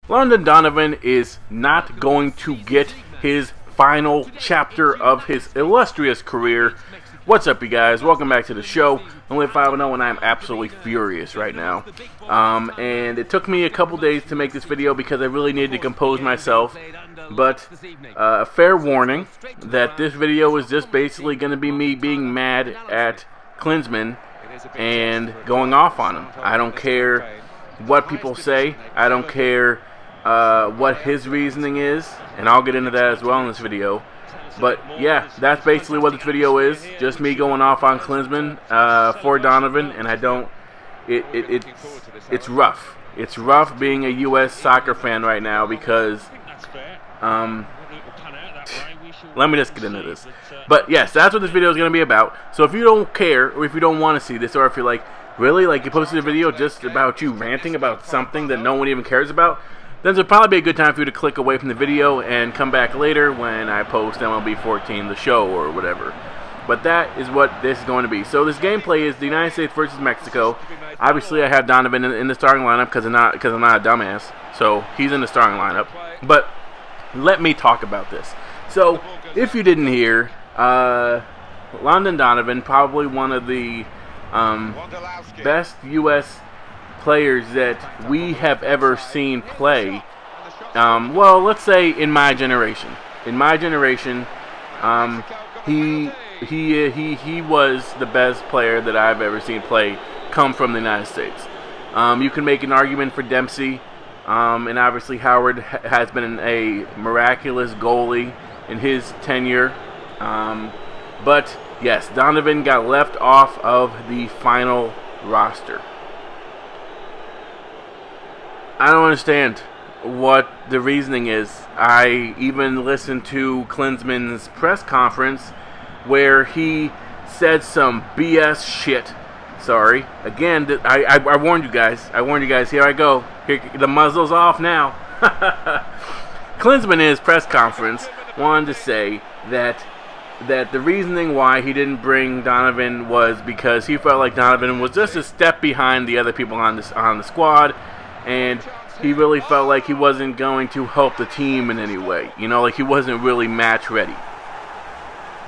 Landon Donovan is not going to get his final chapter of his illustrious career. What's up, you guys? Welcome back to the show. I'm only 5-0 and I'm absolutely furious right now. And it took me a couple days to make this video because I really needed to compose myself. But a fair warning that this video is just basically going to be me being mad at Klinsmann and going off on him. I don't care what people say. I don't care what his reasoning is, and I'll get into that as well in this video. But yeah, that's basically what this video is. Just me going off on Klinsmann for Donovan, and I don't. It's rough. It's rough being a U.S. soccer fan right now because let me just get into this. But yes, that's what this video is going to be about. So if you don't care, or if you don't want to see this, or if you're like, really, like you posted a video just about you ranting about something that no one even cares about, then it'll probably be a good time for you to click away from the video and come back later when I post MLB 14, the show, or whatever. But that is what this is going to be. So this gameplay is the United States versus Mexico. Obviously, I have Donovan in the starting lineup because I'm not a dumbass. So he's in the starting lineup. But let me talk about this. So if you didn't hear, Landon Donovan, probably one of the best U.S. players that we have ever seen play. Well, let's say in my generation. In my generation, he was the best player that I've ever seen play come from the United States. You can make an argument for Dempsey, and obviously Howard has been a miraculous goalie in his tenure. But yes, Donovan got left off of the final roster. I don't understand what the reasoning is. I even listened to Klinsmann's press conference where he said some BS shit. Sorry. Again, I warned you guys. I warned you guys. Here I go. Here, the muzzle's off now. Klinsmann in his press conference wanted to say that the reasoning why he didn't bring Donovan was because he felt like Donovan was just a step behind the other people on the squad, and he really felt like he wasn't going to help the team in any way. You know, like he wasn't really match ready.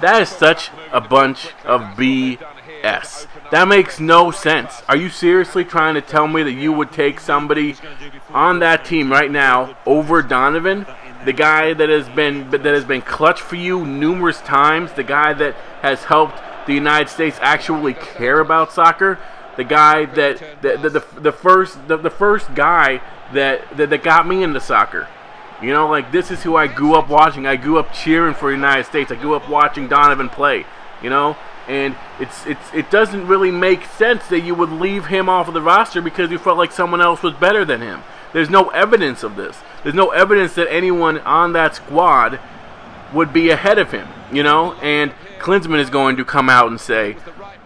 That is such a bunch of BS. That makes no sense. Are you seriously trying to tell me that you would take somebody on that team right now over Donovan? The guy that has been clutch for you numerous times, the guy that has helped the United States actually care about soccer, the guy that the first guy that got me into soccer. You know, like this is who I grew up watching. I grew up cheering for the United States. I grew up watching Donovan play. You know, and it doesn't really make sense that you would leave him off of the roster because you felt like someone else was better than him. There's no evidence of this. There's no evidence that anyone on that squad would be ahead of him, you know? And Klinsmann is going to come out and say,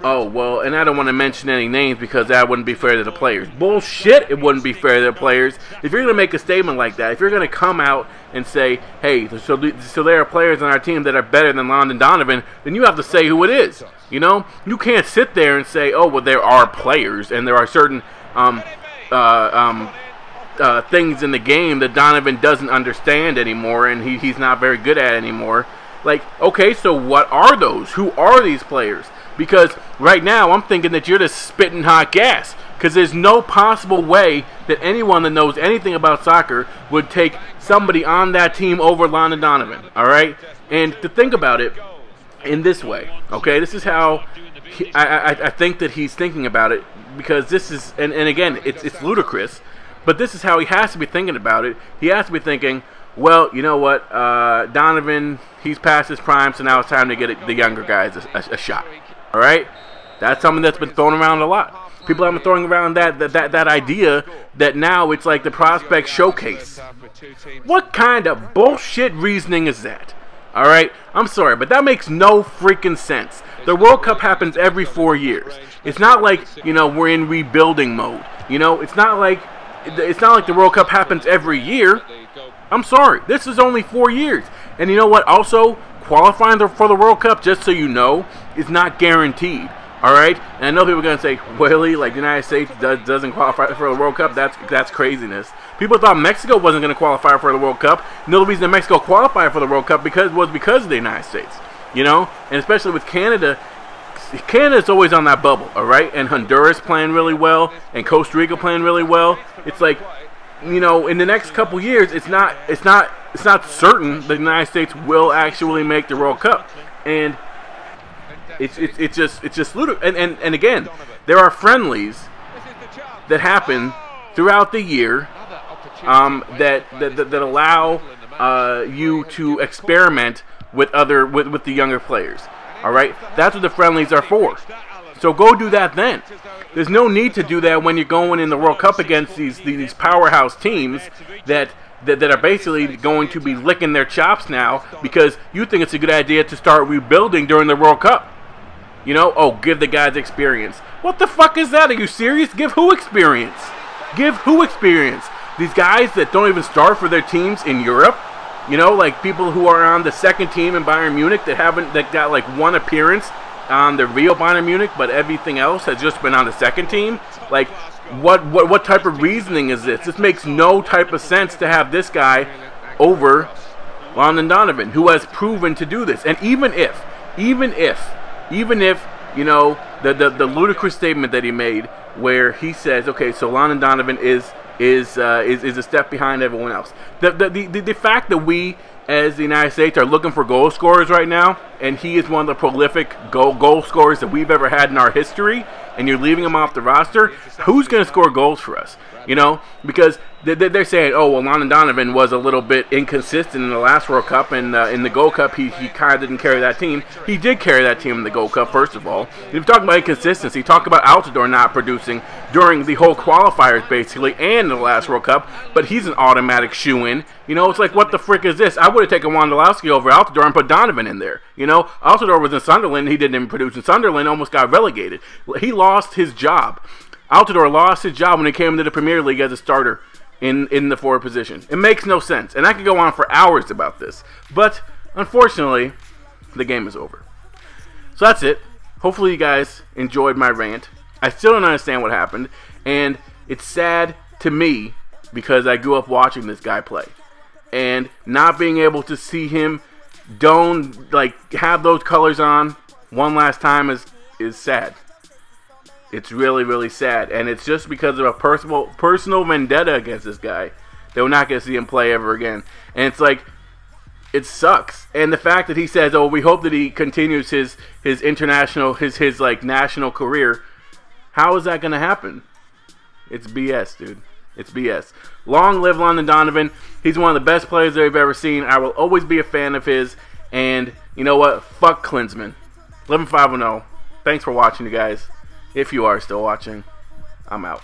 oh, well, and I don't want to mention any names because that wouldn't be fair to the players. Bullshit, it wouldn't be fair to the players. If you're going to make a statement like that, if you're going to come out and say, hey, so there are players on our team that are better than Landon Donovan, then you have to say who it is, you know? You can't sit there and say, oh, well, there are players and there are certain things in the game that Donovan doesn't understand anymore and he's not very good at anymore. Like, okay, so what are those? Who are these players? Because right now I'm thinking that you're just spitting hot gas because there's no possible way that anyone that knows anything about soccer would take somebody on that team over Landon Donovan, all right? And to think about it in this way, okay, this is how I think that he's thinking about it because this is, and again, it's ludicrous, but this is how he has to be thinking about it. He has to be thinking, well, you know what, Donovan, he's past his prime, so now it's time to get the younger guys a shot. All right? That's something that's been thrown around a lot. People have been throwing around that idea that now it's like the prospect showcase. What kind of bullshit reasoning is that? All right? I'm sorry, but that makes no freaking sense. The World Cup happens every 4 years. It's not like, you know, we're in rebuilding mode. You know, it's not like the World Cup happens every year. I'm sorry. This is only 4 years. And you know what? Also, qualifying for the World Cup, just so you know, is not guaranteed. All right, and I know people are gonna say, "Really? Like the United States doesn't qualify for the World Cup? That's craziness." People thought Mexico wasn't going to qualify for the World Cup. And the only reason that Mexico qualified for the World Cup was because of the United States. You know? And especially with Canada. Canada's always on that bubble, all right? And Honduras playing really well, and Costa Rica playing really well. It's like, you know, in the next couple years, it's not certain the United States will actually make the World Cup, and it's just ludicrous. And again, there are friendlies that happen throughout the year that allow you to experiment with the younger players. All right, that's what the friendlies are for. So go do that then. There's no need to do that when you're going in the World Cup against these powerhouse teams that are basically going to be licking their chops now because you think it's a good idea to start rebuilding during the World Cup. You know, oh, give the guys experience. What the fuck is that? Are you serious? Give who experience? Give who experience? These guys that don't even start for their teams in Europe? You know, like people who are on the second team in Bayern Munich that got like one appearance on the real Bayern Munich, but everything else has just been on the second team. Like, what type of reasoning is this? This makes no type of sense to have this guy over Landon Donovan, who has proven to do this. And even if, you know, the ludicrous statement that he made, where he says, okay, so Landon Donovan is a step behind everyone else. The fact that we, as the United States, are looking for goal scorers right now, and he is one of the prolific goal scorers that we've ever had in our history, and you're leaving him off the roster, who's going to score goals for us? You know, because they're saying, oh, well, Landon Donovan was a little bit inconsistent in the last World Cup, and in the Gold Cup, he kind of didn't carry that team. He did carry that team in the Gold Cup, first of all. If you talk about inconsistency, talk about Altidore not producing during the whole qualifiers, basically, and the last World Cup, but he's an automatic shoe-in. You know, it's like, what the frick is this? I would have taken Wondolowski over Altidore and put Donovan in there. You know, Altidore was in Sunderland. He didn't even produce in Sunderland, almost got relegated. He lost his job. Altidore lost his job when he came into the Premier League as a starter in the forward position. It makes no sense. And I could go on for hours about this. But, unfortunately, the game is over. So that's it. Hopefully you guys enjoyed my rant. I still don't understand what happened. And it's sad to me because I grew up watching this guy play. And not being able to see him have those colors on one last time is sad. It's really, really sad. And it's just because of a personal vendetta against this guy that we're not going to see him play ever again. And it's like, it sucks. And the fact that he says, oh, we hope that he continues his international, his national career. How is that going to happen? It's BS, dude. It's BS. Long live Landon Donovan. He's one of the best players I've ever seen. I will always be a fan of his. And you know what? Fuck Klinsmann. 11-5-0. Thanks for watching, you guys. If you are still watching, I'm out.